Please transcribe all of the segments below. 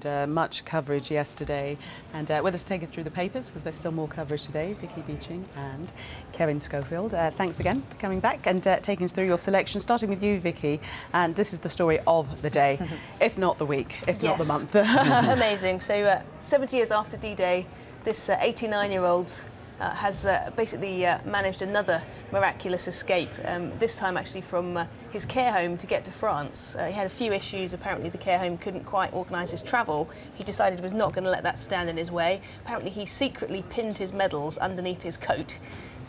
Much coverage yesterday, and with us to take us through the papers, because there's still more coverage today, Vicky Beeching and Kevin Schofield. Thanks again for coming back and taking us through your selection, starting with you, Vicky, and this is the story of the day, if not the week, if not the month. Amazing. So 70 years after D-Day, this 89-year-old has basically managed another miraculous escape, this time actually from his care home to get to France. He had a few issues. Apparently the care home couldn't quite organise his travel. He decided he was not going to let that stand in his way. Apparently he secretly pinned his medals underneath his coat.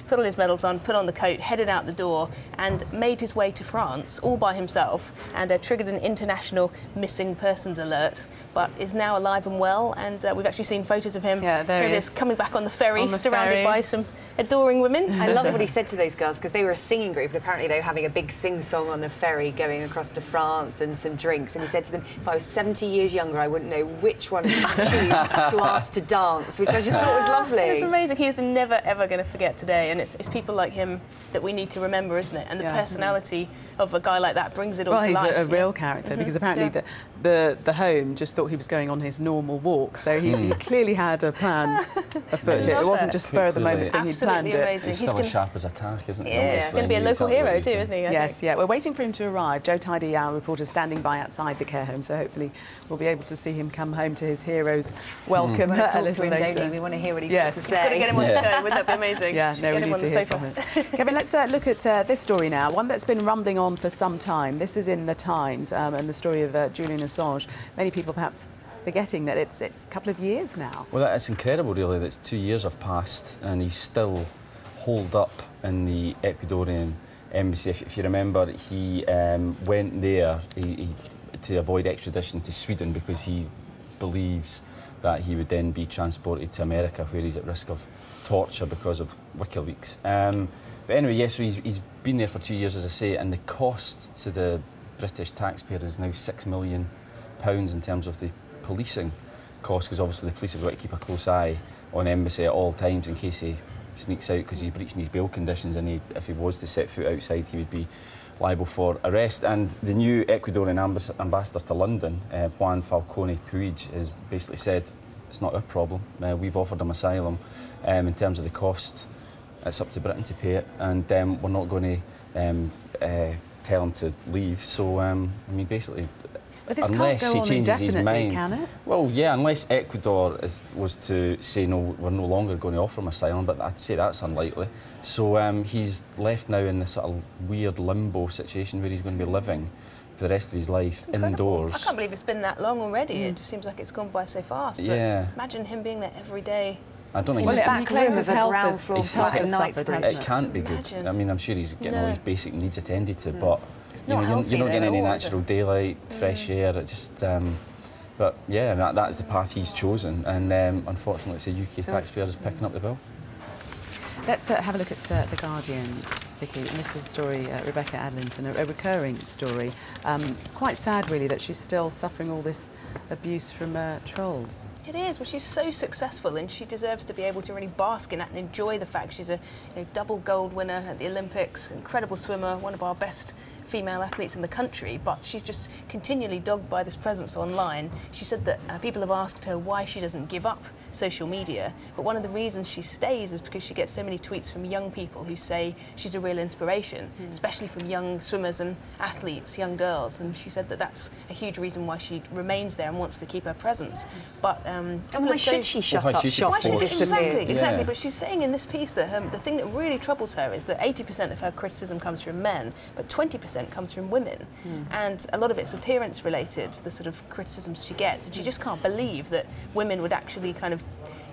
Put all his medals on, put on the coat, headed out the door and made his way to France all by himself, and triggered an international missing persons alert, but is now alive and well, and we've actually seen photos of him. Yeah, there he is, coming back on the ferry, surrounded by some adoring women. I love what he said to those girls, because they were a singing group and apparently they were having a big sing-song on the ferry going across to France and some drinks, and he said to them, if I was 70 years younger I wouldn't know which one of you to choose to ask to dance, which I just thought was lovely. It's amazing. He is never ever going to forget today, and it's people like him that we need to remember, isn't it? And the personality of a guy like that brings it all to life. Well, he's a real character, because apparently the home just thought he was going on his normal walk, so he clearly had a plan afoot. It wasn't just spur of the moment thing, he'd planned it. Amazing. He's still as sharp as a tack, isn't he? Yeah, he's going to be a local hero too, isn't he? Yes, yeah. We're waiting for him to arrive. Joe Tidy, our reporter, standing by outside the care home, so hopefully we'll be able to see him come home to his hero's welcome a little later. Daily. We want to hear what he's got to say. Got to get him on the show. Wouldn't that be amazing? Yeah, no, we need to hear from him. Kevin, let's look at this story now, one that's been rumbling on for some time. This is in the Times, and the story of Julian Assange. Many people perhaps forgetting that it's a couple of years now. Well, it's incredible, really, that 2 years have passed and he's still holed up in the Ecuadorian embassy. If you remember, he went there to avoid extradition to Sweden because he believes that he would then be transported to America, where he's at risk of torture because of WikiLeaks. But anyway, yes, so he's been there for 2 years, as I say, and the cost to the British taxpayer is now £6 million in terms of the policing cost, because obviously the police have got to keep a close eye on the embassy at all times in case he sneaks out, because he's breaching his bail conditions, and if he was to set foot outside he would be liable for arrest. And the new Ecuadorian ambassador to London, Juan Falcone Puig, has basically said it's not our problem. We've offered him asylum. In terms of the cost, it's up to Britain to pay it, and we're not going to tell him to leave. So I mean, basically, unless he changes his mind, can it? Well, yeah, unless Ecuador was to say no, we're no longer going to offer him asylum, but I'd say that's unlikely. So he's left now in this sort of weird limbo situation where he's going to be living for the rest of his life indoors. I can't believe it's been that long already. It just seems like it's gone by so fast. Yeah. But imagine him being there every day. I don't think well, back home as a ground floor flat night. It can't be good. I mean, I'm sure he's getting all his basic needs attended to, but you know, you're not getting any natural daylight, fresh air. It just, but yeah, that's the path he's chosen, and unfortunately, it's a UK taxpayer is picking up the bill. Let's have a look at The Guardian, Vicky. And this is a story, Rebecca Adlington, a recurring story. Quite sad, really, that she's still suffering all this abuse from trolls. It is. Well, she's so successful, and she deserves to be able to really bask in that and enjoy the fact she's a double gold winner at the Olympics, incredible swimmer, one of our best female athletes in the country, but she's just continually dogged by this presence online. She said that people have asked her why she doesn't give up social media, but one of the reasons she stays is because she gets so many tweets from young people who say she's a real inspiration, especially from young swimmers and athletes, young girls, and she said that that's a huge reason why she remains there and wants to keep her presence. But and why should she shut up shop and disappear? Exactly, but she's saying in this piece that the thing that really troubles her is that 80% of her criticism comes from men, but 20% comes from women, and a lot of it's appearance related, the sort of criticisms she gets, and she just can't believe that women would actually kind of,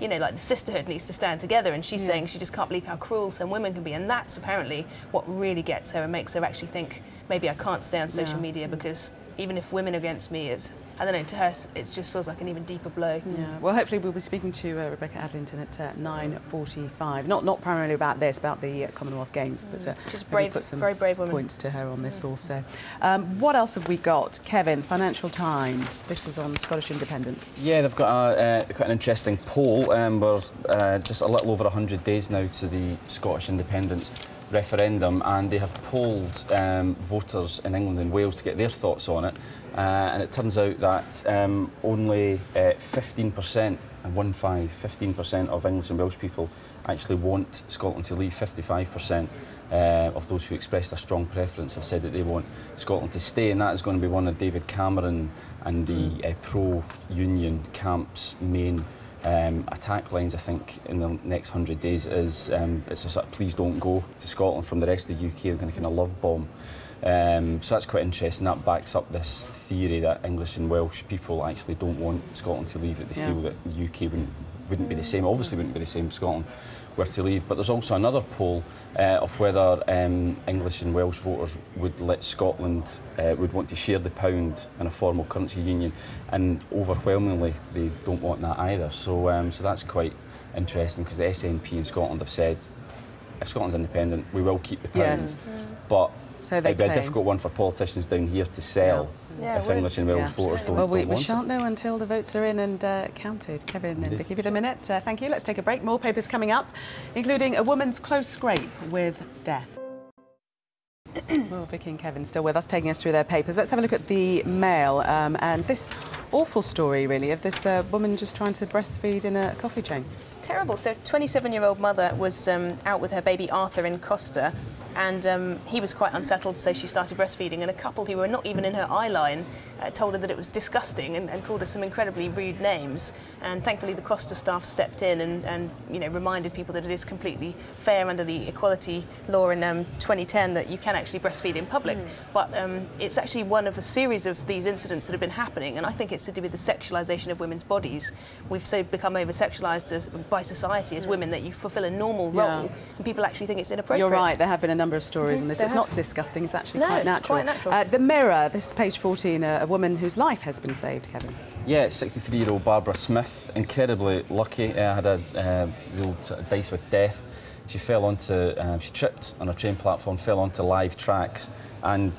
you know, like the sisterhood needs to stand together, and she's saying she just can't believe how cruel some women can be, and that's apparently what really gets her and makes her actually think, maybe I can't stay on social media, because even if women are against me, I don't know, to her it just feels like an even deeper blow. Yeah. Well, hopefully we'll be speaking to Rebecca Adlington at 9:45. Not primarily about this, about the Commonwealth Games, but she's brave, put some very brave woman. Points to her on this also. What else have we got? Kevin, Financial Times. This is on Scottish independence. Yeah, they've got quite an interesting poll. We're just a little over 100 days now to the Scottish independence. referendum, and they have polled voters in England and Wales to get their thoughts on it. And it turns out that only 15%, and 15% of English and Welsh people actually want Scotland to leave. 55% of those who expressed a strong preference have said that they want Scotland to stay, and that is going to be one of David Cameron and the pro-union camp's main attack lines, I think, in the next 100 days. It's a sort of please don't go to Scotland from the rest of the UK, and kind of love bomb. So that's quite interesting. That backs up this theory that English and Welsh people actually don't want Scotland to leave, that they feel that the UK wouldn't be the same, obviously wouldn't be the same if Scotland were to leave. But there's also another poll of whether English and Welsh voters would let Scotland, would want to share the pound in a formal currency union, and overwhelmingly they don't want that either. So, so that's quite interesting, because the SNP in Scotland have said, if Scotland's independent, we will keep the pound, but so it'd be a difficult one for politicians down here to sell if English and Welsh voters don't want it. We shan't know until the votes are in and counted. Kevin and Vicky, give it a minute. Thank you. Let's take a break. More papers coming up, including a woman's close scrape with death. Well, Vicky and Kevin still with us, taking us through their papers. Let's have a look at the Mail and this awful story, really, of this woman just trying to breastfeed in a coffee chain. It's terrible. So, 27-year-old mother was out with her baby Arthur in Costa, and he was quite unsettled, so she started breastfeeding, and a couple who were not even in her eye line told her that it was disgusting and called her some incredibly rude names. And thankfully the Costa staff stepped in and you know, reminded people that it is completely fair under the equality law in 2010 that you can actually breastfeed in public. But it's actually one of a series of these incidents that have been happening, and I think it's to do with the sexualisation of women's bodies. We've so become over-sexualised by society as women that you fulfil a normal role, and people actually think it's inappropriate. You're right, there have been a number of stories on this. It's not disgusting, it's actually quite natural. Quite natural. The Mirror, this is page 14, a woman whose life has been saved, Kevin. Yeah, 63-year-old Barbara Smith, incredibly lucky, had a real sort of dice with death. She fell onto, she tripped on a train platform, fell onto live tracks, and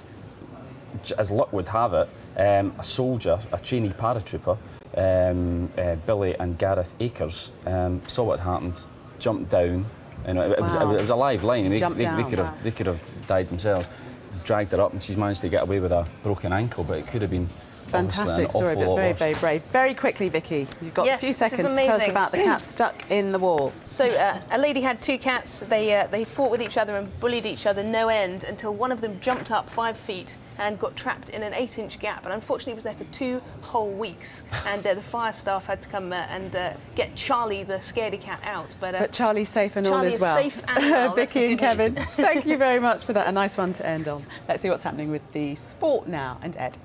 as luck would have it, a soldier, a trainee paratrooper, Billy and Gareth Akers, saw what happened, jumped down. You know, it was a live line, and they could have died themselves. Dragged her up, and she's managed to get away with a broken ankle, but it could have been fantastic story, but very, very brave. Very quickly, Vicky, you've got a few seconds to tell us about the cat stuck in the wall. So a lady had two cats. They fought with each other and bullied each other no end until one of them jumped up 5 feet and got trapped in an 8-inch gap, and unfortunately was there for 2 whole weeks, and the fire staff had to come and get Charlie, the scaredy cat, out. But Charlie's safe and all is well. Charlie is safe and well. Vicky and Kevin, thank you very much for that. A nice one to end on. Let's see what's happening with the sport now, and Ed.